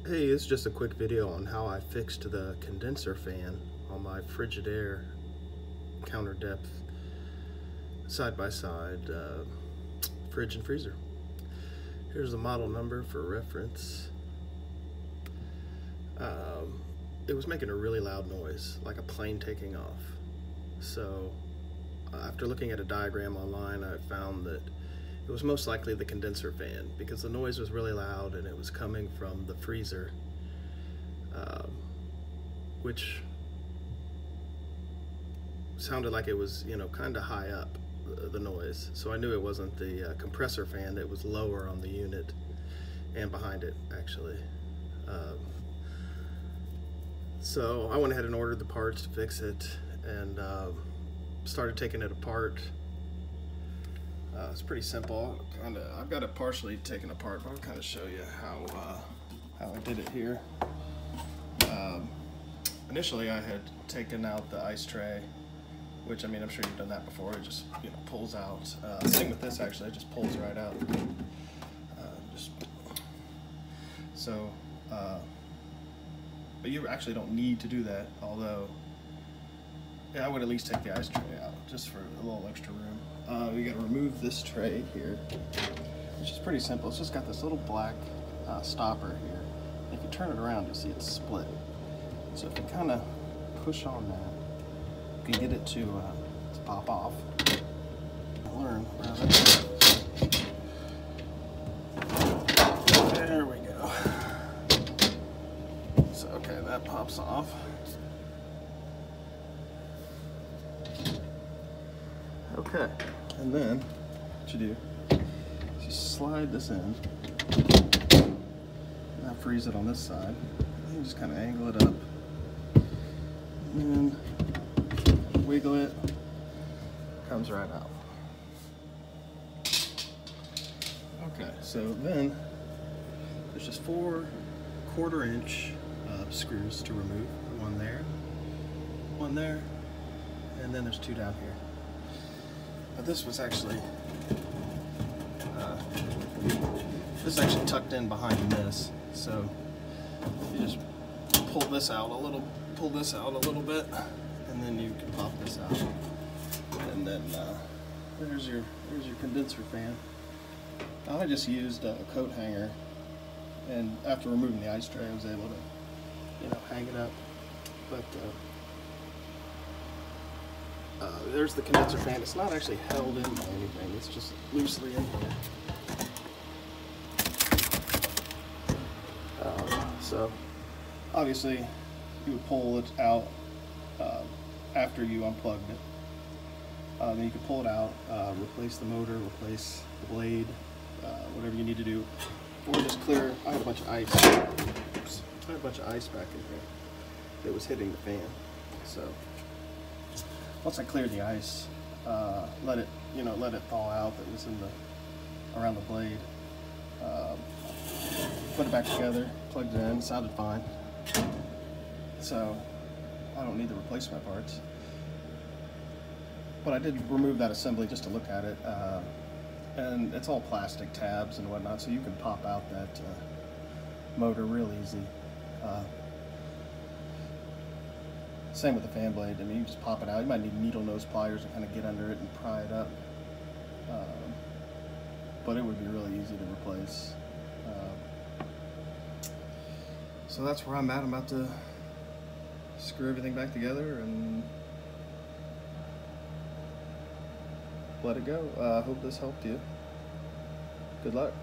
Hey, it's just a quick video on how I fixed the condenser fan on my Frigidaire counter depth side-by-side fridge and freezer. Here's the model number for reference. It was making a really loud noise, like a plane taking off. So after looking at a diagram online, I found that it was most likely the condenser fan because the noise was really loud and it was coming from the freezer, which sounded like it was, kind of high up, the noise. So I knew it wasn't the compressor fan that was lower on the unit and behind it, actually. So I went ahead and ordered the parts to fix it and started taking it apart. It's pretty simple. I've got it partially taken apart, but I'll kind of show you how I did it here. Initially, I had taken out the ice tray, which, I'm sure you've done that before. It just pulls out. Same with this, actually. It just pulls right out. But you actually don't need to do that. Although, yeah, I would at least take the ice tray out just for a little extra room. You got to remove this tray here, which is pretty simple. It's just got this little black stopper here. If you turn it around, you'll see it's split. So if you kind of push on that, you can get it to pop off. Learn around it. There we go. So okay, that pops off. Okay, and then what you do is you slide this in. Now freeze it on this side. And you just kind of angle it up, and then wiggle it. Comes right out. Okay, so then there's just 4 1/4-inch screws to remove. One there, and then there's 2 down here. But this was actually tucked in behind this, so you just pull this out a little bit, and then you can pop this out, and then there's your condenser fan. Now, I just used a coat hanger, and after removing the ice tray, I was able to hang it up. But there's the condenser fan. It's not actually held in by anything. It's just loosely in here. So obviously you would pull it out after you unplugged it. Then you can pull it out, replace the motor, replace the blade, whatever you need to do, or just clear. I had a bunch of ice. Oops, I had a bunch of ice back in here that was hitting the fan. So once I cleared the ice, let it thaw out that was around the blade. Put it back together, plugged it in, sounded fine. So I don't need the replacement parts. But I did remove that assembly just to look at it, and it's all plastic tabs and whatnot, so you can pop out that motor real easy. Same with the fan blade. You just pop it out. You might need needle nose pliers to kind of get under it and pry it up, but it would be really easy to replace. So that's where I'm at. I'm about to screw everything back together and let it go. I hope this helped you. Good luck.